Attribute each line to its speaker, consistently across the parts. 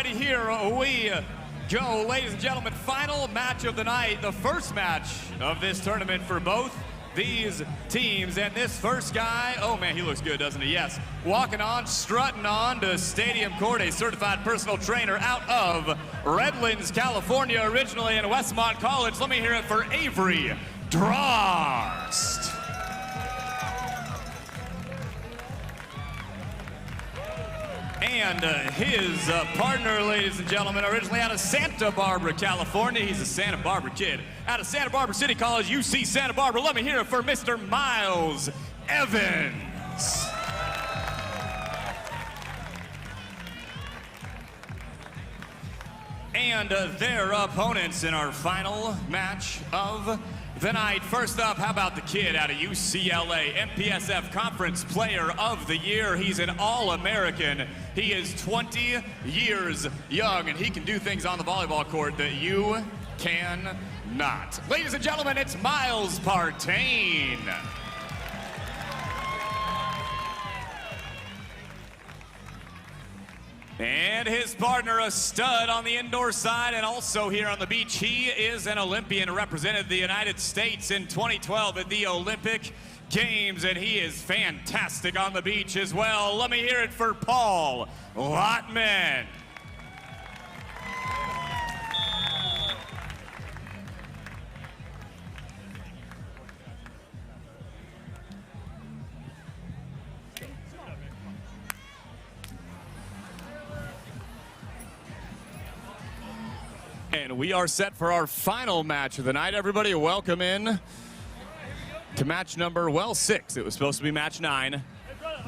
Speaker 1: righty, here we go. Ladies and gentlemen, final match of the night. The first match of this tournament for both these teams. And this first guy, oh man, he looks good, doesn't he? Yes. Walking on, strutting on to Stadium Court, a certified personal trainer out of Redlands, California, originally in Westmont College. Let me hear it for Avery Drost. And his partner, ladies and gentlemen, originally out of Santa Barbara, California. He's a Santa Barbara kid. Out of Santa Barbara City College, UC Santa Barbara. Let me hear it for Mr. Miles Evans. And their opponents in our final match of the night. First up, how about the kid out of UCLA, MPSF Conference Player of the Year. He's an All-American. He is 20 years young, and he can do things on the volleyball court that you cannot. Ladies and gentlemen, it's Miles Partain. And his partner, a stud on the indoor side and also here on the beach. He is an Olympian, represented the United States in 2012 at the Olympic Games, and he is fantastic on the beach as well. Let me hear it for Paul Lotman. And we are set for our final match of the night. Everybody, welcome in to match number, well, 6. It was supposed to be match 9,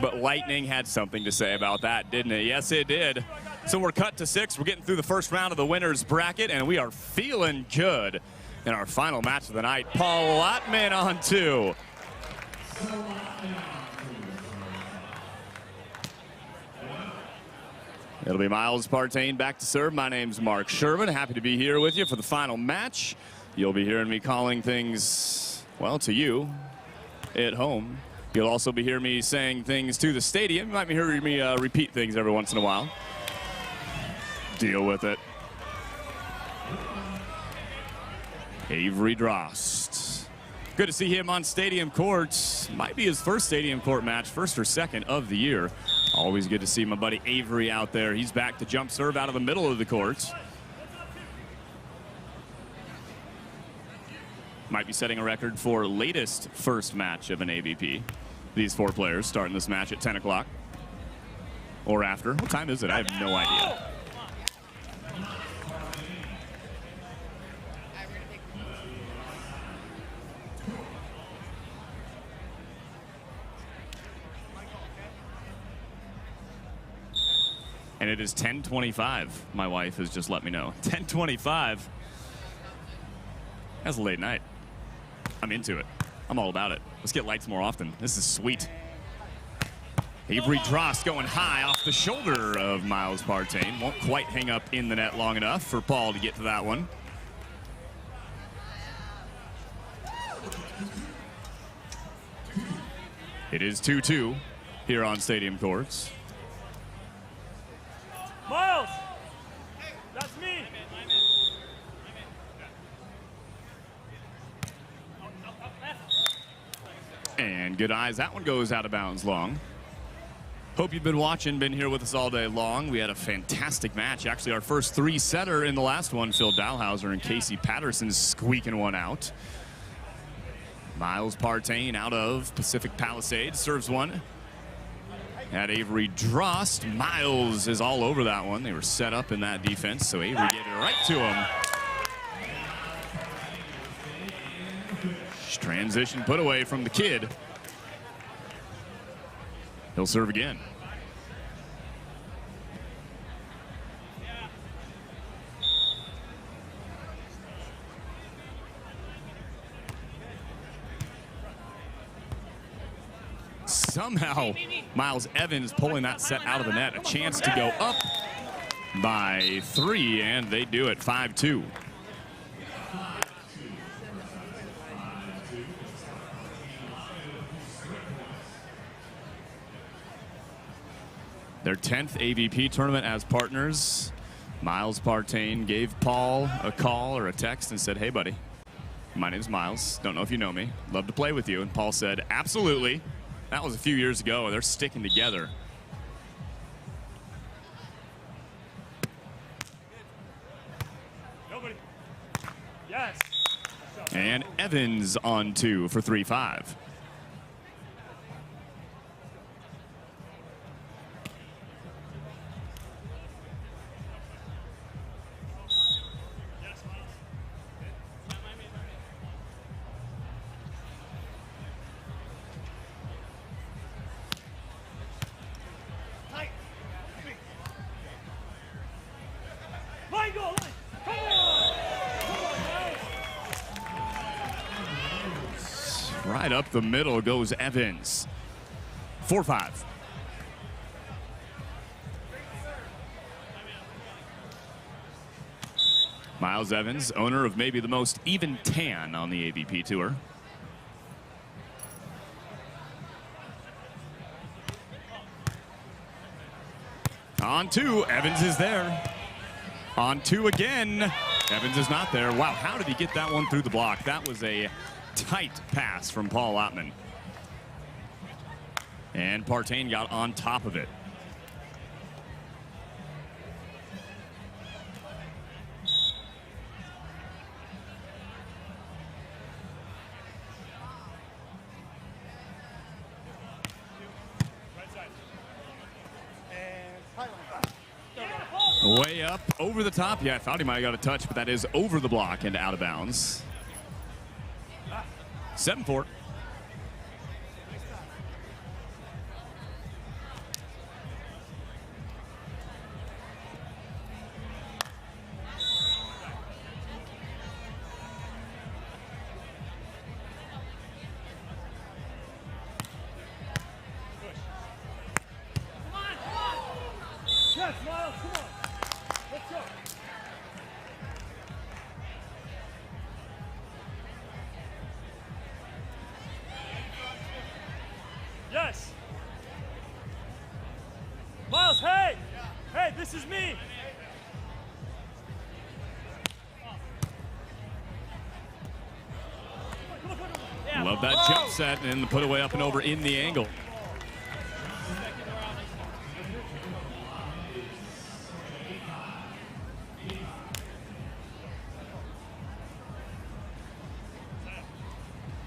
Speaker 1: but lightning had something to say about that, didn't it? Yes, it did. So we're cut to 6. We're getting through the first round of the winner's bracket, and we are feeling good in our final match of the night. Paul Lotman on 2. It'll be Miles Partain back to serve. My name's Mark Shervin. Happy to be here with you for the final match. You'll be hearing me calling things, well, to you at home. You'll also be hearing me saying things to the stadium. You might be hearing me repeat things every once in a while. Deal with it. Avery Drost. Good to see him on Stadium Court. Might be his first Stadium Court match, first or second of the year. Always good to see my buddy Avery out there. He's back to jump serve out of the middle of the court. Might be setting a record for latest first match of an AVP. These 4 players starting this match at 10 o'clock or after. What time is it? I have no idea. And it is 10:25. My wife has just let me know. 10:25. That's a late night. I'm into it. I'm all about it. Let's get lights more often. This is sweet. Avery Drost going high off the shoulder of Miles Partain. Won't quite hang up in the net long enough for Paul to get to that one. It is 2-2 here on Stadium Courts.
Speaker 2: Miles! That's me!
Speaker 1: And good eyes. That one goes out of bounds long. Hope you've been watching, been here with us all day long. We had a fantastic match. Actually, our first 3-setter in the last one. Phil Dahlhauser and Casey Patterson squeaking one out. Miles Partain out of Pacific Palisades serves one. At Avery Drost, Miles is all over that one. They were set up in that defense, so Avery gave it right to him. Transition put away from the kid. He'll serve again. Somehow, Miles Evans pulling that set out of the net. A chance to go up by 3, and they do it 5-2. Their 10th AVP tournament as partners. Miles Partain gave Paul a call or a text and said, "Hey, buddy, my name's Miles. Don't know if you know me. Love to play with you." And Paul said, "Absolutely." That was a few years ago, and they're sticking together.
Speaker 2: Nobody. Yes.
Speaker 1: And Evans on 2 for 3-5. Right up the middle goes Evans. 4-5. Miles Evans, owner of maybe the most even tan on the AVP Tour. On 2, Evans is there. On 2 again, Evans is not there. Wow, how did he get that one through the block? That was a tight pass from Paul Lotman. And Partain got on top of it. Way up, over the top. Yeah, I thought he might have got a touch, but that is over the block and out of bounds. 7-4.
Speaker 2: Yes, Miles, come on. Let's go. Yes. Miles, hey. Hey, this is me.
Speaker 1: Love that jump set and the put away up and over in the angle.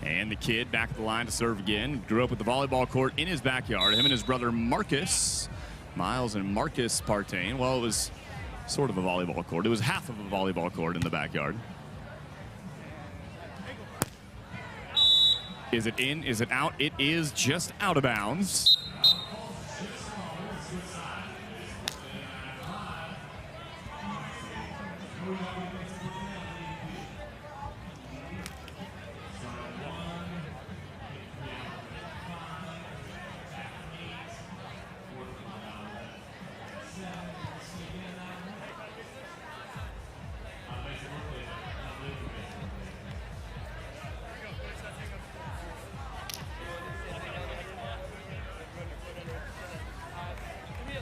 Speaker 1: And the kid back at the line to serve again. Grew up with the volleyball court in his backyard. Him and his brother Marcus, Miles and Marcus Partain. Well, it was sort of a volleyball court. It was half of a volleyball court in the backyard. Is it in? Is it out? It is just out of bounds.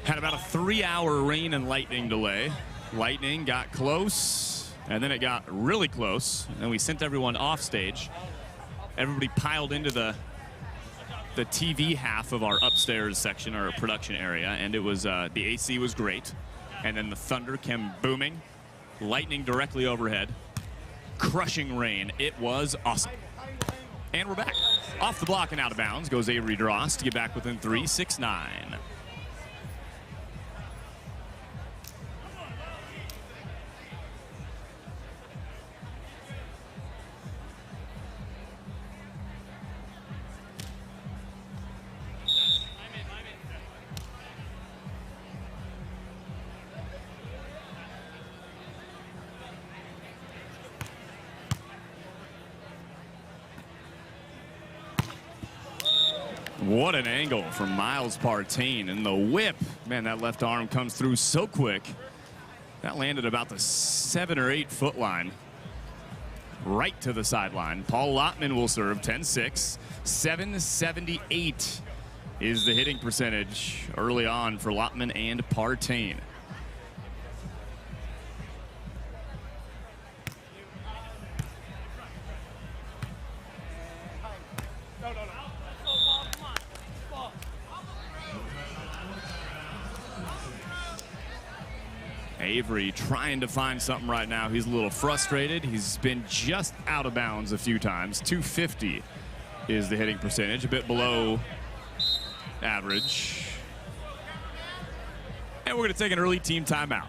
Speaker 1: Had about a 3-hour rain and lightning delay. Lightning got close, and then it got really close, and we sent everyone off stage. Everybody piled into the TV half of our upstairs section, our production area, and it was the AC was great, and then the thunder came booming, lightning directly overhead, crushing rain. It was awesome. And we're back. Off the block and out of bounds goes Avery Drost to get back within 3, 6-9. What an angle from Miles Partain, and the whip. Man, that left arm comes through so quick. That landed about the 7 or 8 foot line. Right to the sideline. Paul Lotman will serve 10-6. 778 is the hitting percentage early on for Lotman and Partain. Avery trying to find something right now. He's a little frustrated. He's been just out of bounds a few times. 250 is the hitting percentage, a bit below average. And we're going to take an early team timeout.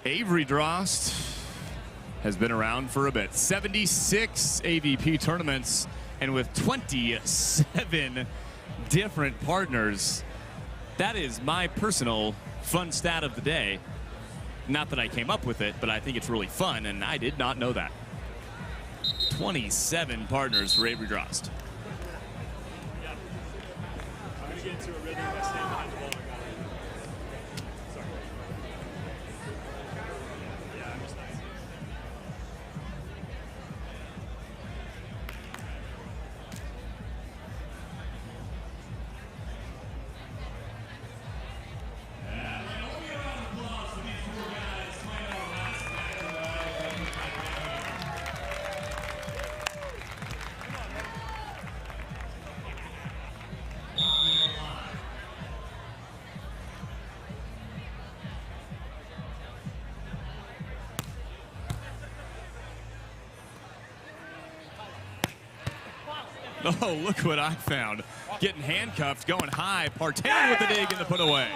Speaker 1: Avery Drost has been around for a bit. 76 AVP tournaments, and with 27 different partners. That is my personal fun stat of the day. Not that I came up with it, but I think it's really fun, and I did not know that. 27 partners for Avery Drost.
Speaker 2: I'm going to get into a rhythm by staying behind the ball. Sorry. Yeah, I'm just nice.
Speaker 1: Oh, look what I found. Getting handcuffed, going high. Partain with the dig and the put away.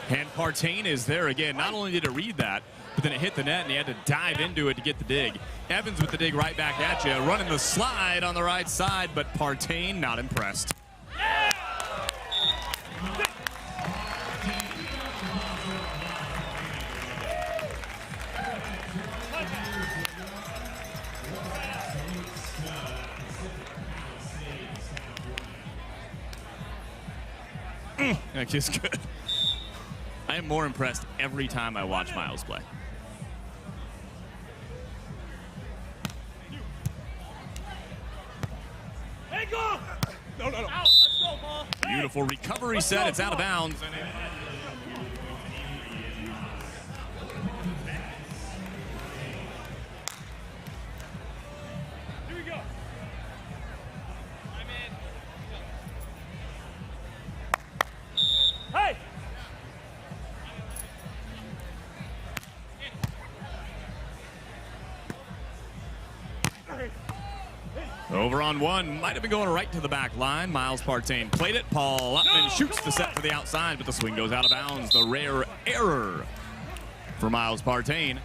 Speaker 1: And Partain is there again. Not only did it read that, but then it hit the net and he had to dive into it to get the dig. Evans with the dig right back at you, running the slide on the right side, but Partain not impressed. That is good. I am more impressed every time I watch Miles play.
Speaker 2: Hey, go! No. Out. Let's go, ball.
Speaker 1: Beautiful recovery set. It's out of bounds.
Speaker 2: Here we go. I'm in. Hey!
Speaker 1: Over on one, might have been going right to the back line. Miles Partain played it. Paul Lotman shoots the set for the outside, but the swing goes out of bounds. The rare error for Miles Partain.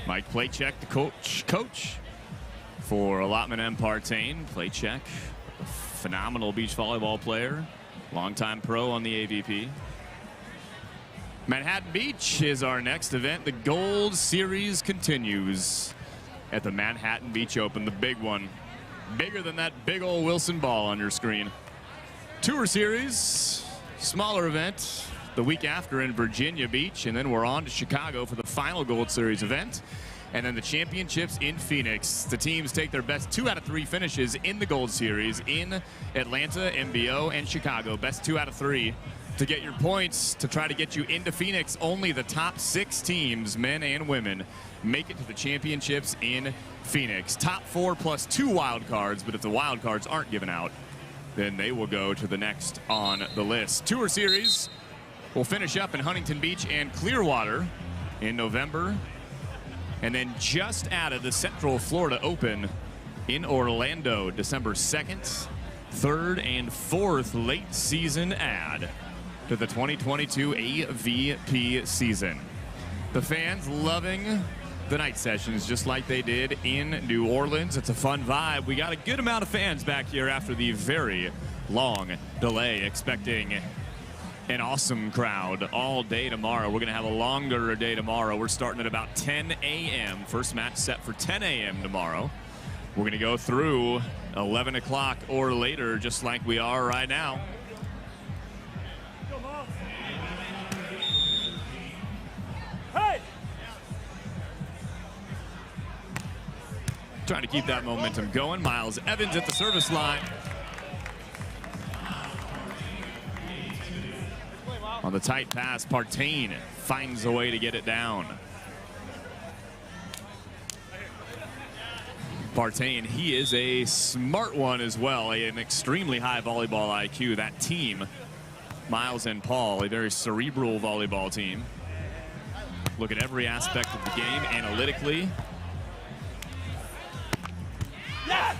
Speaker 1: Mike play check the coach for Lotman and Partain. Play check, a phenomenal beach volleyball player, longtime pro on the AVP. Manhattan Beach is our next event. The Gold Series continues at the Manhattan Beach Open, the big one. Bigger than that big old Wilson ball on your screen. Tour Series, smaller event, the week after in Virginia Beach, and then we're on to Chicago for the final Gold Series event. And then the championships in Phoenix. The teams take their best 2 out of 3 finishes in the Gold Series in Atlanta, MBO, and Chicago. Best 2 out of 3 to get your points to try to get you into Phoenix. Only the top 6 teams, men and women, make it to the championships in Phoenix. Top 4 plus 2 wild cards, but if the wild cards aren't given out, then they will go to the next on the list. Tour Series, We'll finish up in Huntington Beach and Clearwater in November. And then just added the Central Florida Open in Orlando, December 2nd, 3rd, and 4th late season add to the 2022 AVP season. The fans loving the night sessions just like they did in New Orleans. It's a fun vibe. We got a good amount of fans back here after the very long delay, expecting an awesome crowd all day tomorrow. We're going to have a longer day tomorrow. We're starting at about 10 a.m. First match set for 10 a.m. tomorrow. We're going to go through 11 o'clock or later, just like we are right now.
Speaker 2: Hey!
Speaker 1: Trying to keep that momentum going. Miles Evans at the service line. On the tight pass, Partain finds a way to get it down. Partain, he is a smart one as well, an extremely high volleyball IQ. That team, Miles and Paul, a very cerebral volleyball team. Look at every aspect of the game analytically.
Speaker 2: Yes!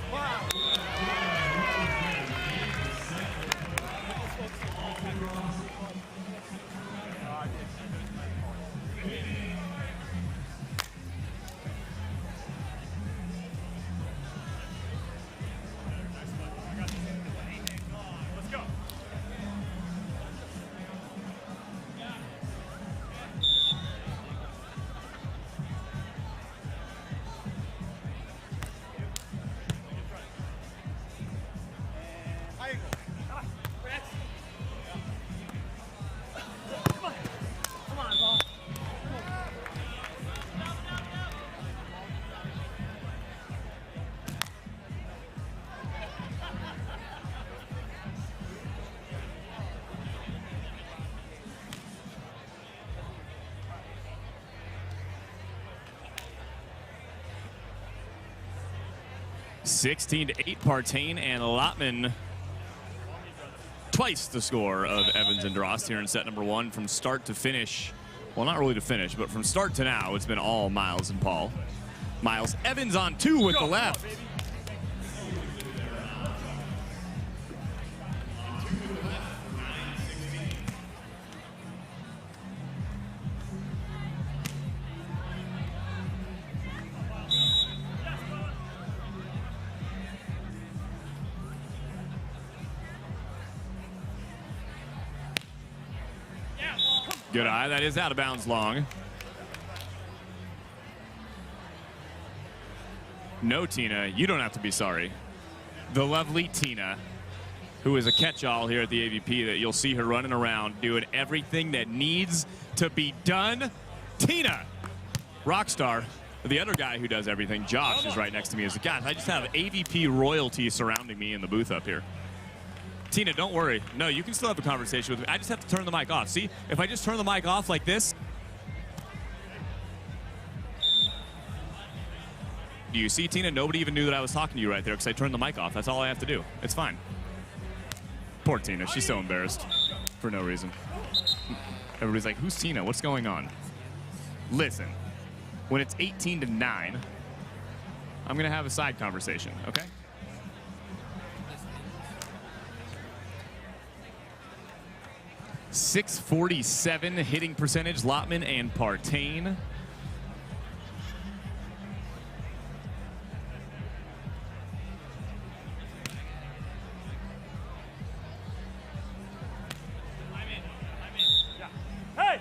Speaker 2: Let's go.
Speaker 1: Sixteen to 8, Partain and Lotman. Twice the score of Evans and Drost here in set number 1 from start to finish. Well, not really to finish, but from start to now, it's been all Miles and Paul. Miles Evans on 2 with the left. Good eye. That is out of bounds long. No, Tina, you don't have to be sorry. The lovely Tina, who is a catch-all here at the AVP, that you'll see her running around doing everything that needs to be done. Tina, rock star. The other guy who does everything, Josh, is right next to me. As a guy, I just have AVP royalty surrounding me in the booth up here. Tina, don't worry. No, you can still have a conversation with me. I just have to turn the mic off. See, if I just turn the mic off like this. Do you see, Tina? Nobody even knew that I was talking to you right there because I turned the mic off. That's all I have to do. It's fine. Poor Tina. She's so embarrassed for no reason. Everybody's like, who's Tina? What's going on? Listen, when it's 18 to 9, I'm going to have a side conversation, okay? .647 hitting percentage, Lotman and Partain.
Speaker 2: Hey!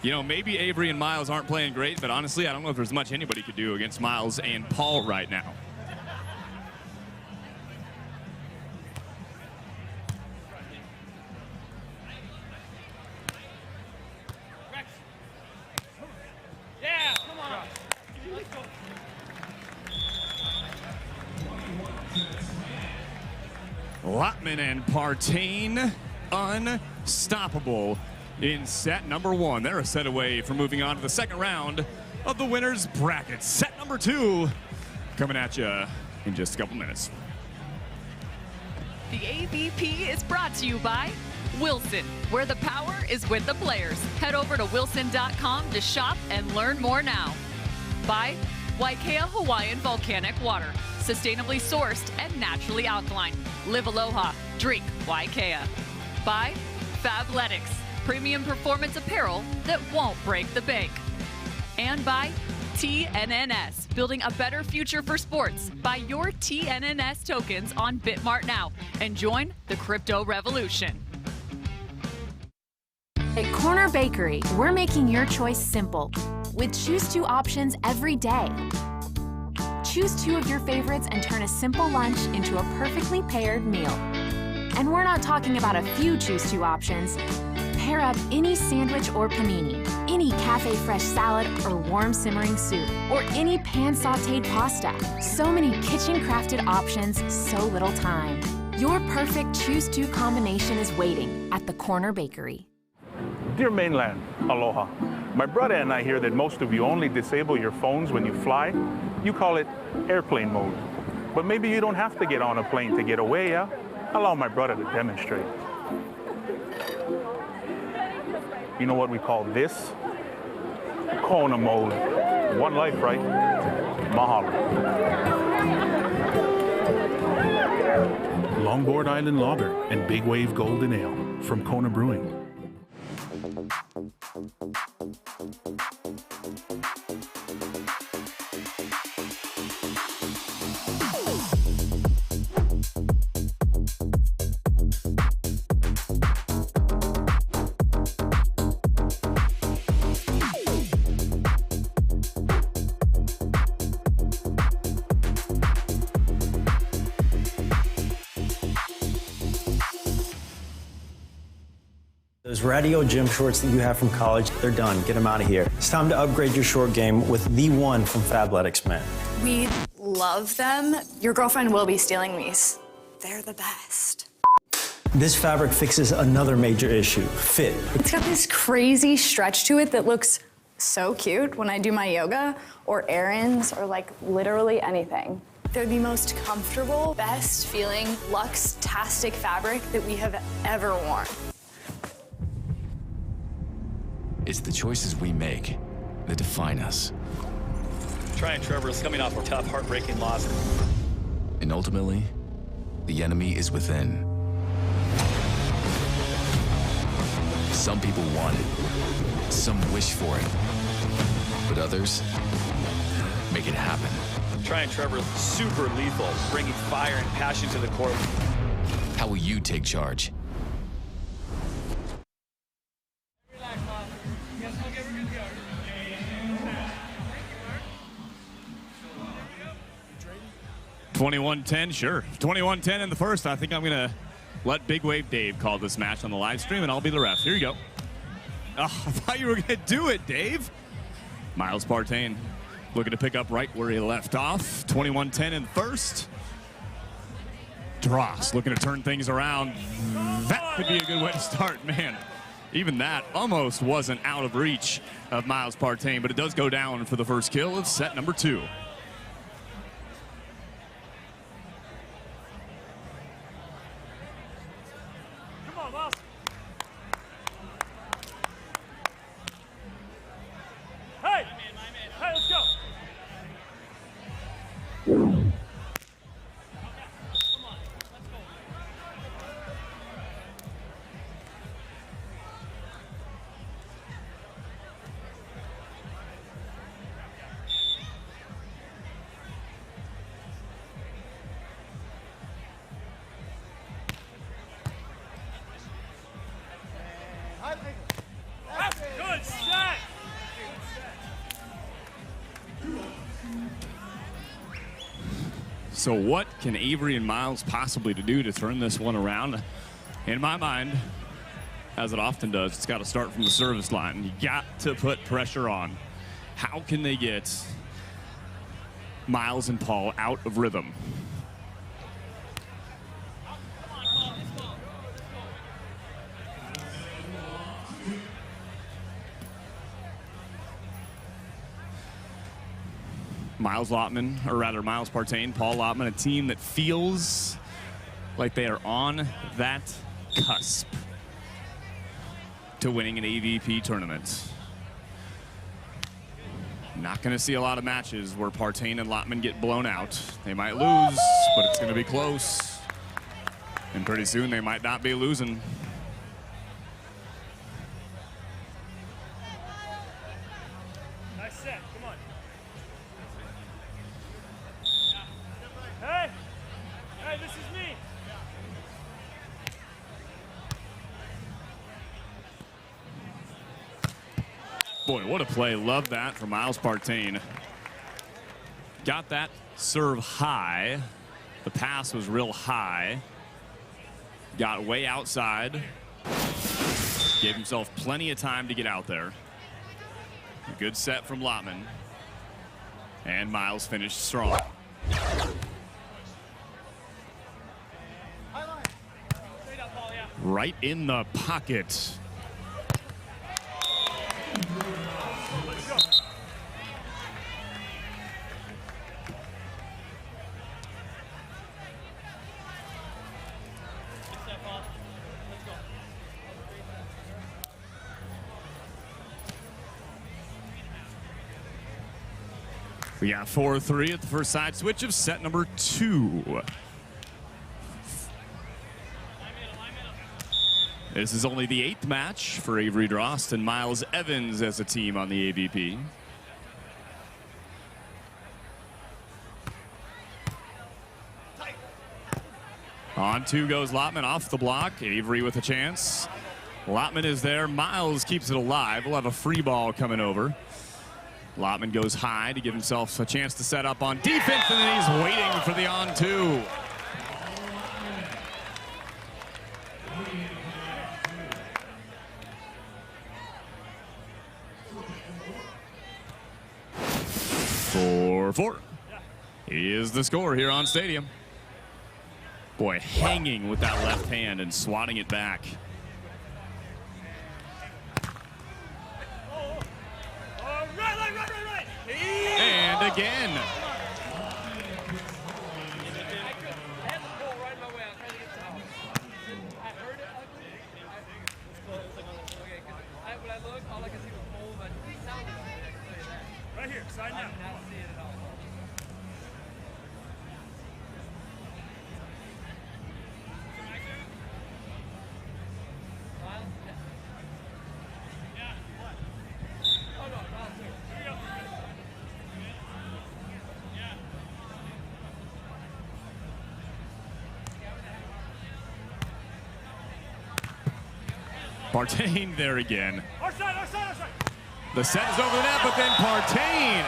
Speaker 1: You know, maybe Avery and Miles aren't playing great, but honestly, I don't know if there's much anybody could do against Miles and Paul right now.
Speaker 2: Yeah, come on. Let's go.
Speaker 1: Lotman and Partain unstoppable in set number 1. They're a set away from moving on to the second round of the winner's bracket. Set number 2 coming at you in just a couple minutes.
Speaker 3: The AVP is brought to you by Wilson, where the power is with the players. Head over to wilson.com to shop and learn more now. By Waikea Hawaiian Volcanic Water, sustainably sourced and naturally alkaline. Live Aloha, drink Waikea. By Fabletics, premium performance apparel that won't break the bank. And by TNNS, building a better future for sports. Buy your TNNS tokens on Bitmart now and join the crypto revolution.
Speaker 4: At Corner Bakery, we're making your choice simple with choose 2 options every day. Choose 2 of your favorites and turn a simple lunch into a perfectly paired meal. And we're not talking about a few choose 2 options. Pair up any sandwich or panini, any cafe fresh salad or warm simmering soup, or any pan sauteed pasta. So many kitchen crafted options, so little time. Your perfect choose 2 combination is waiting at the Corner Bakery.
Speaker 5: Dear mainland, aloha. My brother and I hear that most of you only disable your phones when you fly. You call it airplane mode. But maybe you don't have to get on a plane to get away, yeah? Allow my brother to demonstrate. You know what we call this? Kona mode. One life, right? Mahalo.
Speaker 6: Longboard Island Lager and Big Wave Golden Ale from Kona Brewing.
Speaker 7: Those radio gym shorts that you have from college, they're done. Get them out of here. It's time to upgrade your short game with the one from Fabletics, man.
Speaker 8: We love them. Your girlfriend will be stealing these. They're the best.
Speaker 7: This fabric fixes another major issue, fit.
Speaker 8: It's got this crazy stretch to it that looks so cute when I do my yoga or errands or like literally anything. They're the most comfortable, best feeling, luxe-tastic fabric that we have ever worn.
Speaker 9: It's the choices we make that define us.
Speaker 2: Try Trevor's coming off a tough, heartbreaking loss.
Speaker 9: And ultimately, the enemy is within. Some people want it. Some wish for it. But others make it happen.
Speaker 2: Try Trevor's super lethal, bringing fire and passion to the court.
Speaker 9: How will you take charge?
Speaker 1: 21-10, sure. 21-10 in the first. I think I'm going to let Big Wave Dave call this match on the live stream, and I'll be the ref. Here you go. Oh, I thought you were going to do it, Dave. Miles Partain looking to pick up right where he left off. 21-10 in the first. Drost looking to turn things around. That could be a good way to start, man. Even that almost wasn't out of reach of Miles Partain, but it does go down for the first kill of set number 2.
Speaker 2: Good set!
Speaker 1: So what can Avery and Miles possibly do to turn this one around? In my mind, as it often does, it's got to start from the service line. You got to put pressure on. How can they get Miles and Paul out of rhythm? Miles Lotman, or rather Miles Partain, Paul Lotman, a team that feels like they are on that cusp to winning an AVP tournament. Not going to see a lot of matches where Partain and Lotman get blown out. They might lose, but it's going to be close. And pretty soon they might not be losing.
Speaker 2: Nice set. Come on. Hey! Hey, this is me.
Speaker 1: Boy, what a play. Love that from Miles Partain. Got that serve high. The pass was real high. Got way outside. Gave himself plenty of time to get out there. A good set from Lotman. And Miles finished strong. Right in the pocket. We got 4-3 at the first side switch of set number 2. This is only the 8th match for Avery Drost and Miles Evans as a team on the AVP. On 2 goes Lotman off the block. Avery with a chance. Lotman is there. Miles keeps it alive. We'll have a free ball coming over. Lotman goes high to give himself a chance to set up on defense, and then he's waiting for the on 2. Four is the score here on Stadium. Boy, hanging with that left hand and swatting it back. And again.
Speaker 2: Right here, side now.
Speaker 1: Partain there again.
Speaker 2: Our side, our side, our side.
Speaker 1: The set is over the net, but then Partain.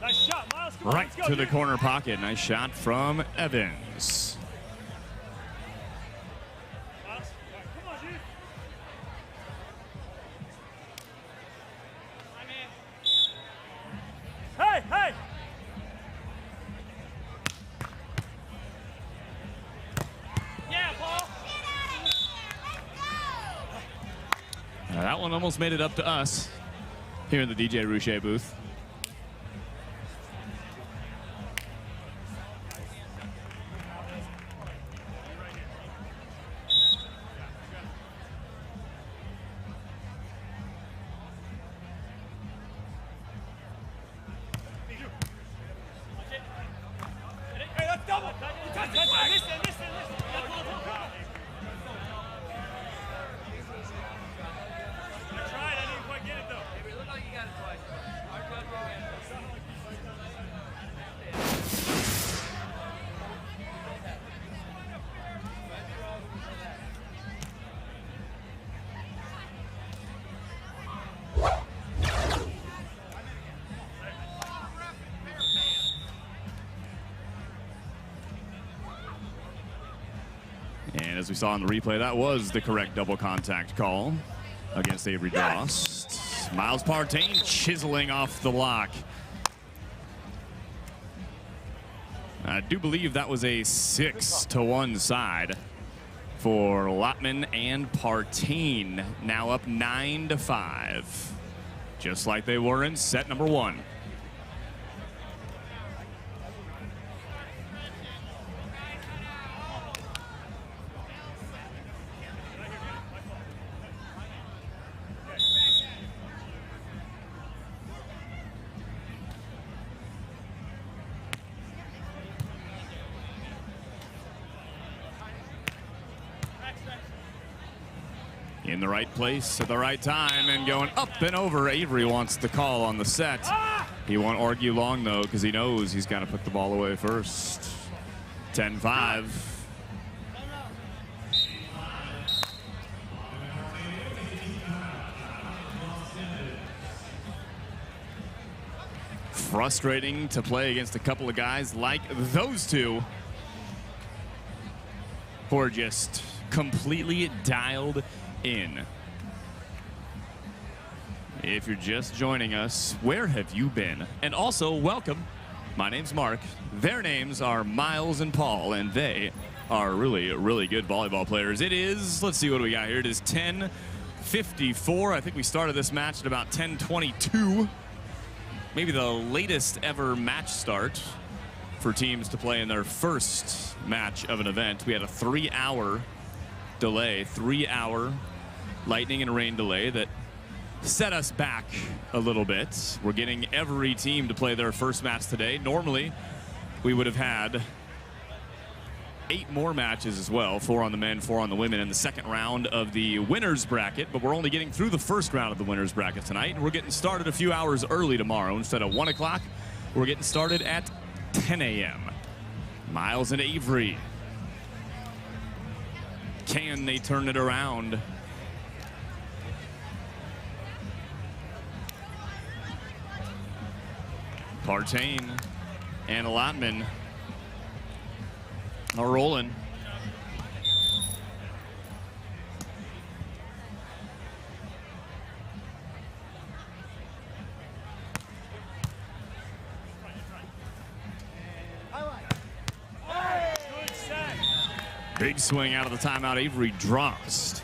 Speaker 2: Nice shot, Miles. Come on,
Speaker 1: Right
Speaker 2: let's go,
Speaker 1: to the
Speaker 2: dude.
Speaker 1: corner pocket. Nice shot from Evans.
Speaker 2: Miles, come on, dude. Hey, hey. Yeah, Paul.
Speaker 1: Now, that one almost made it up to us here in the DJ Rouchet booth.
Speaker 2: Hey, let's double.
Speaker 1: as we saw in the replay, that was the correct double contact call against Avery Drost. Miles Partain chiseling off the block. I do believe that was a 6-1 side for Lotman and Partain, now up 9-5, just like they were in set number 1. In the right place at the right time and going up and over. Avery wants the call on the set. He won't argue long, though, because he knows he's got to put the ball away first. 10-5. Frustrating to play against a couple of guys like those two who are just completely dialed in. If you're just joining us, where have you been? And also, welcome. My name's Mark. Their names are Miles and Paul, and they are really, really good volleyball players. It is, let's see what we got here. It is 10:54. I think we started this match at about 10:22. Maybe the latest ever match start for teams to play in their first match of an event. We had a 3-hour delay, 3-hour lightning and rain delay that set us back a little bit. We're getting every team to play their first match today. Normally, we would have had 8 more matches as well, 4 on the men, 4 on the women in the second round of the winners bracket, but we're only getting through the first round of the winners bracket tonight, and we're getting started a few hours early tomorrow. Instead of 1 o'clock, we're getting started at 10 a.m. Miles and Avery. Can they turn it around? Partain and Lotman are rolling. Big swing out of the timeout, Avery Drost.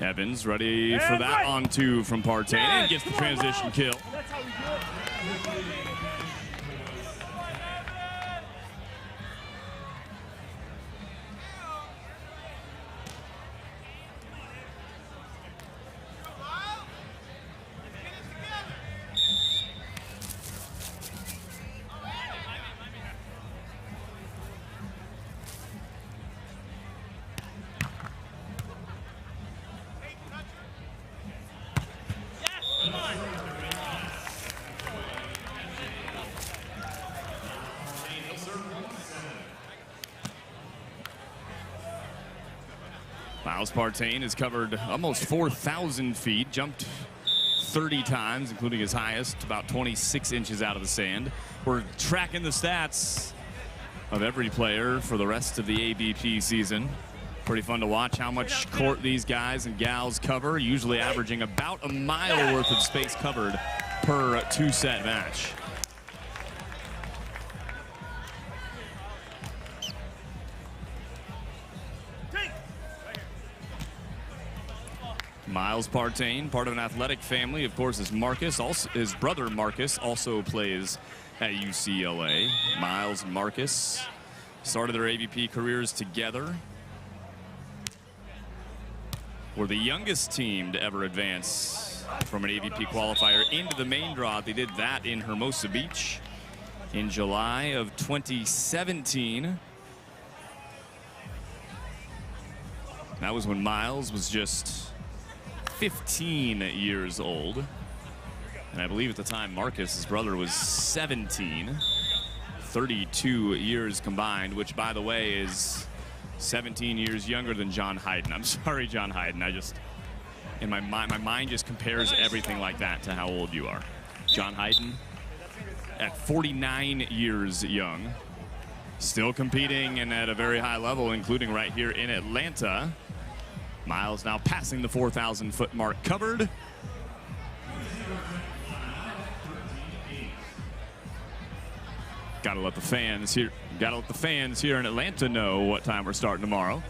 Speaker 1: Evans ready for that on 2 from Partain and gets the transition kill.
Speaker 2: That's how we do it.
Speaker 1: Miles Partain has covered almost 4,000 feet, jumped 30 times, including his highest, about 26 inches out of the sand. We're tracking the stats of every player for the rest of the AVP season. Pretty fun to watch how much court these guys and gals cover, usually averaging about a mile worth of space covered per 2-set match. Miles Partain, part of an athletic family, of course, is Marcus. Also, his brother Marcus also plays at UCLA. Miles and Marcus started their AVP careers together. Were the youngest team to ever advance from an AVP qualifier into the main draw. They did that in Hermosa Beach in July of 2017. That was when Miles was just 15 years old. And I believe at the time Marcus, his brother, was 17. 32 years combined, which, by the way, is 17 years younger than John Hayden. I'm sorry, John Hayden. I just, in my mind just compares everything like that to how old you are. John Hayden at 49 years young, still competing and at a very high level, including right here in Atlanta. Miles now passing the 4,000-foot mark covered. Gotta let the fans here in Atlanta know what time we're starting tomorrow.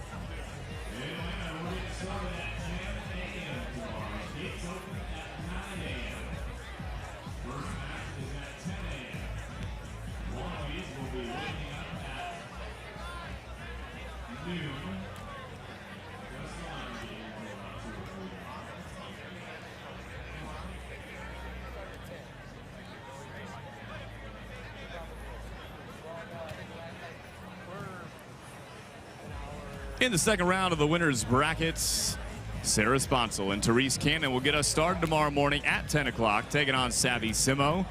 Speaker 1: In the second round of the winners brackets, Sarah Sponsel and Therese Cannon will get us started tomorrow morning at 10 o'clock, taking on Savvy Simo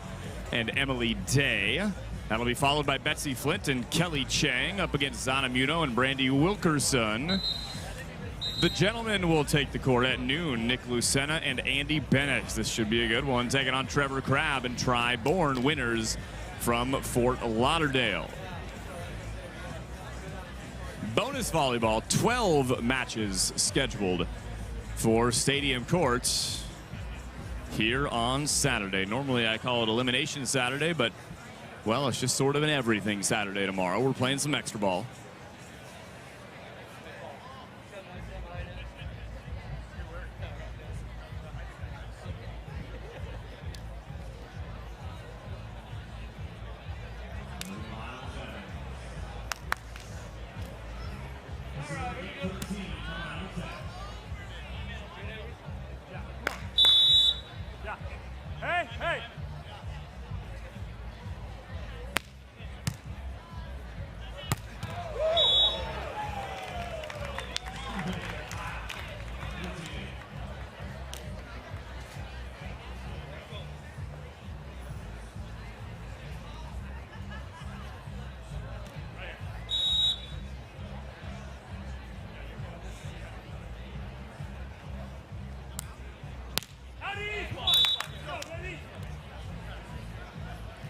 Speaker 1: and Emily Day. That'll be followed by Betsy Flint and Kelly Chang up against Zana Muno and Brandy Wilkerson. The gentlemen will take the court at noon. Nick Lucena and Andy Bennett. This should be a good one, taking on Trevor Crabb and Tri Bourne, winners from Fort Lauderdale. Bonus volleyball, 12 matches scheduled for Stadium Court here on Saturday. Normally I call it Elimination Saturday, but, well, it's just sort of an everything Saturday tomorrow. We're playing some extra ball.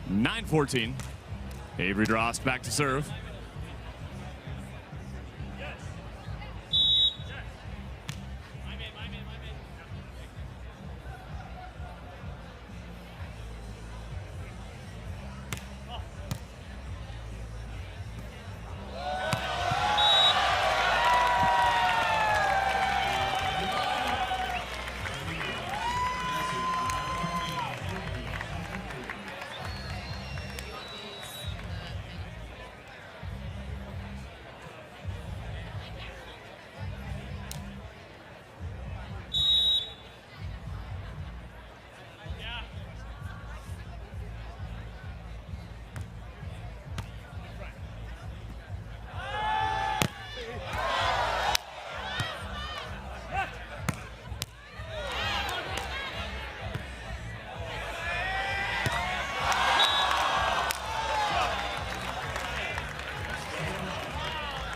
Speaker 1: Nine 14. Avery Drost back to serve.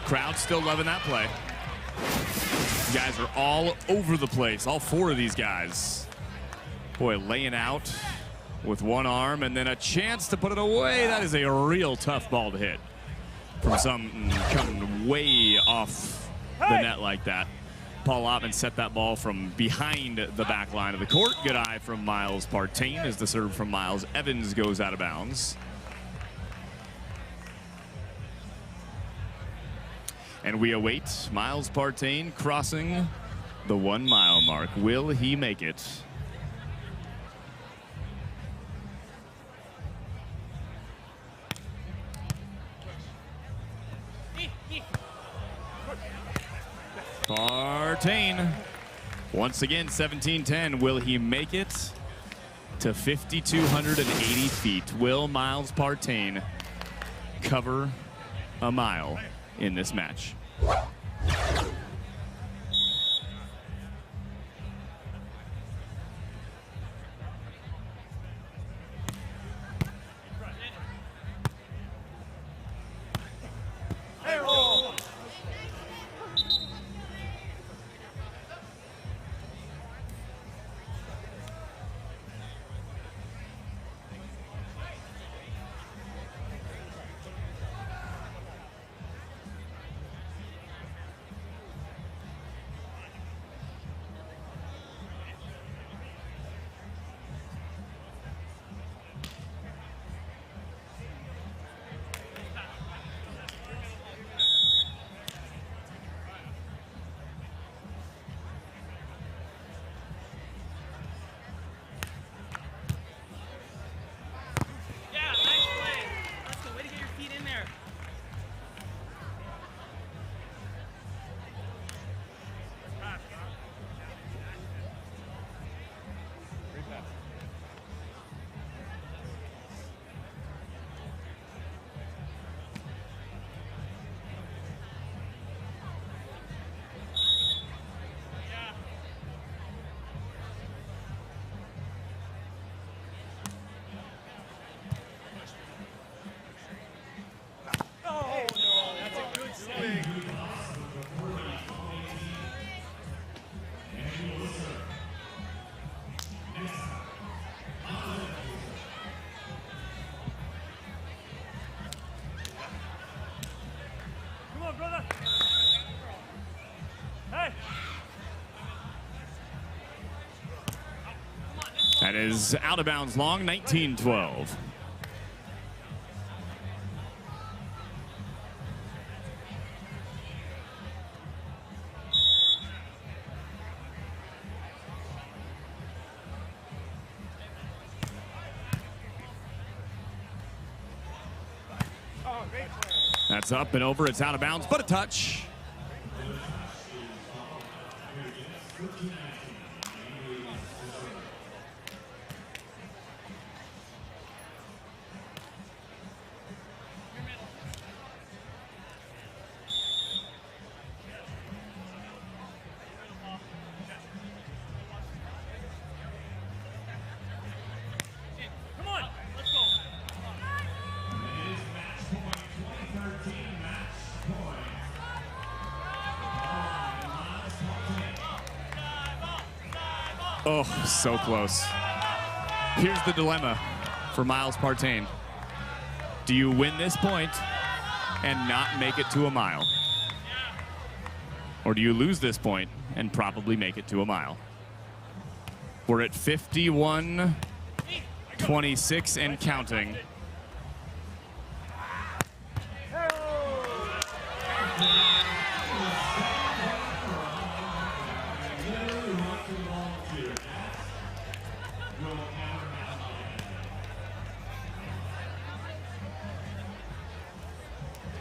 Speaker 1: Crowd still loving that play. Guys are all over the place, all four of these guys. Boy, laying out with one arm and then a chance to put it away. That is a real tough ball to hit from some coming way off the net like that. Paul Lotman set that ball from behind the back line of the court. Good eye from Miles Partain as the serve from Miles Evans goes out of bounds. And we await Miles Partain crossing the 1 mile mark. Will he make it? Partain, once again, 17-10. Will he make it to 5,280 feet? Will Miles Partain cover a mile in this match? That is out of bounds long, 19-12. That's up and over. It's out of bounds, but a touch. Oh, so close. Here's the dilemma for Miles Partain. Do you win this point and not make it to a mile? Or do you lose this point and probably make it to a mile? We're at 51-26 and counting.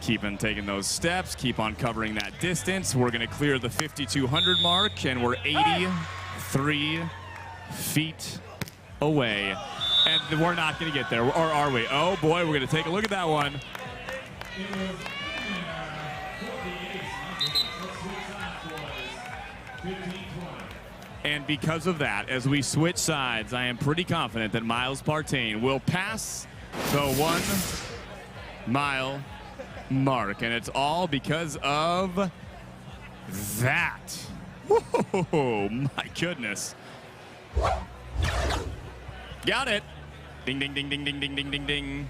Speaker 1: Keep on taking those steps, keep on covering that distance. We're going to clear the 5,200 mark, and we're 83 feet away. And we're not going to get there, or are we? Oh boy, we're going to take a look at that one. And because of that, as we switch sides, I am pretty confident that Miles Partain will pass the 1 mile mark, and it's all because of that. Whoa, my goodness. Got it. Ding, ding, ding, ding, ding, ding, ding, ding, ding.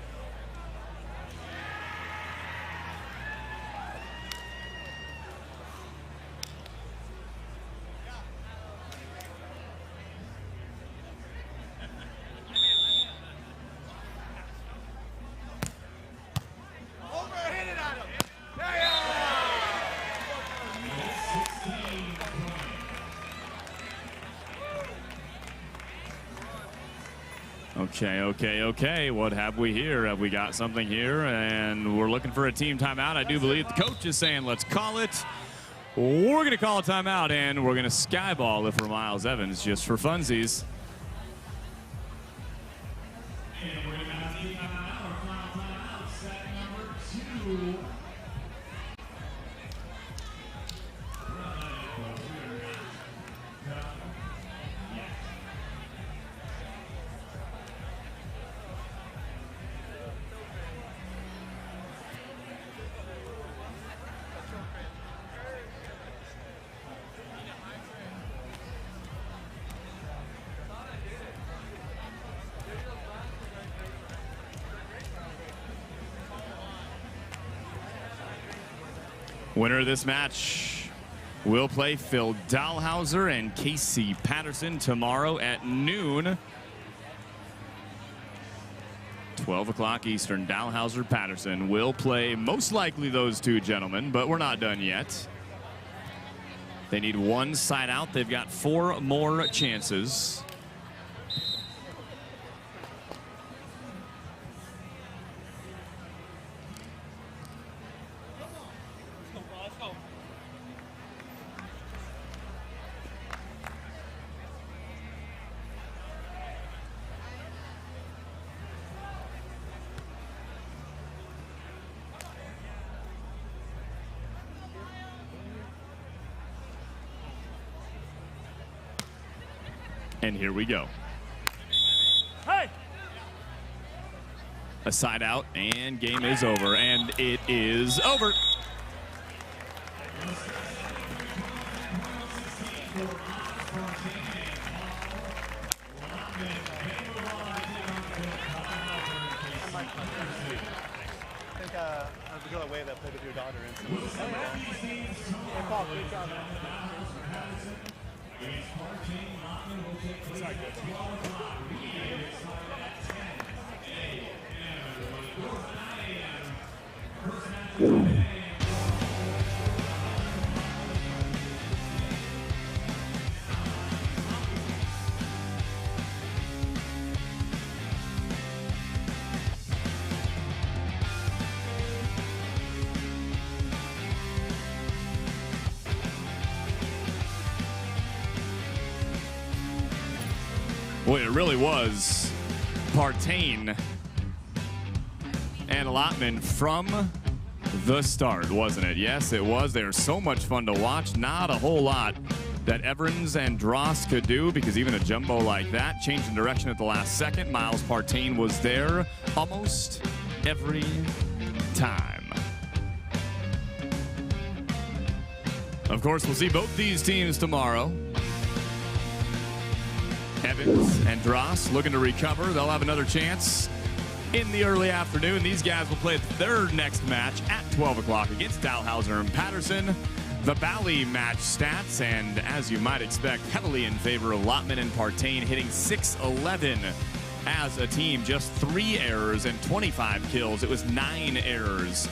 Speaker 1: Okay. What have we here? Have we got something here? And we're looking for a team timeout. I do believe the coach is saying, let's call it. We're going to call a timeout, and we're going to skyball it for Miles Evans just for funsies. And we're going to have a timeout, or final timeout, set number 2. Winner of this match will play Phil Dahlhauser and Casey Patterson tomorrow at noon. 12 o'clock Eastern. Dahlhauser, Patterson will play most likely those two gentlemen, but we're not done yet. They need one side out. They've got 4 more chances. And here we go.
Speaker 2: Hey!
Speaker 1: A side out, and game is over, and it is over.
Speaker 2: The girl away that played with your daughter in
Speaker 1: Boy, it really was Partain and Lotman from the start, wasn't it? Yes, it was. They were so much fun to watch. Not a whole lot that Evans and Drost could do, because even a jumbo like that, changing direction at the last second. Miles Partain was there almost every time. Of course, we'll see both these teams tomorrow. Evans and Drost looking to recover. They'll have another chance in the early afternoon. These guys will play their next match at 12 o'clock against Dalhouser and Patterson. The Bally match stats, and as you might expect, heavily in favor of Lotman and Partain, hitting 611 as a team. Just 3 errors and 25 kills. It was 9 errors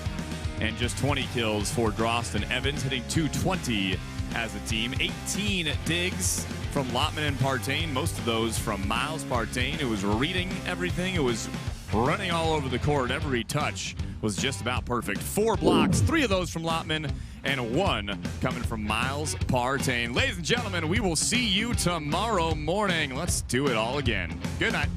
Speaker 1: and just 20 kills for Drost and Evans, hitting 220 as a team. 18 digs from Lotman and Partain, most of those from Miles Partain. It was reading everything. It was running all over the court. Every touch was just about perfect. 4 blocks, 3 of those from Lotman, and 1 coming from Miles Partain. Ladies and gentlemen, we will see you tomorrow morning. Let's do it all again. Good night.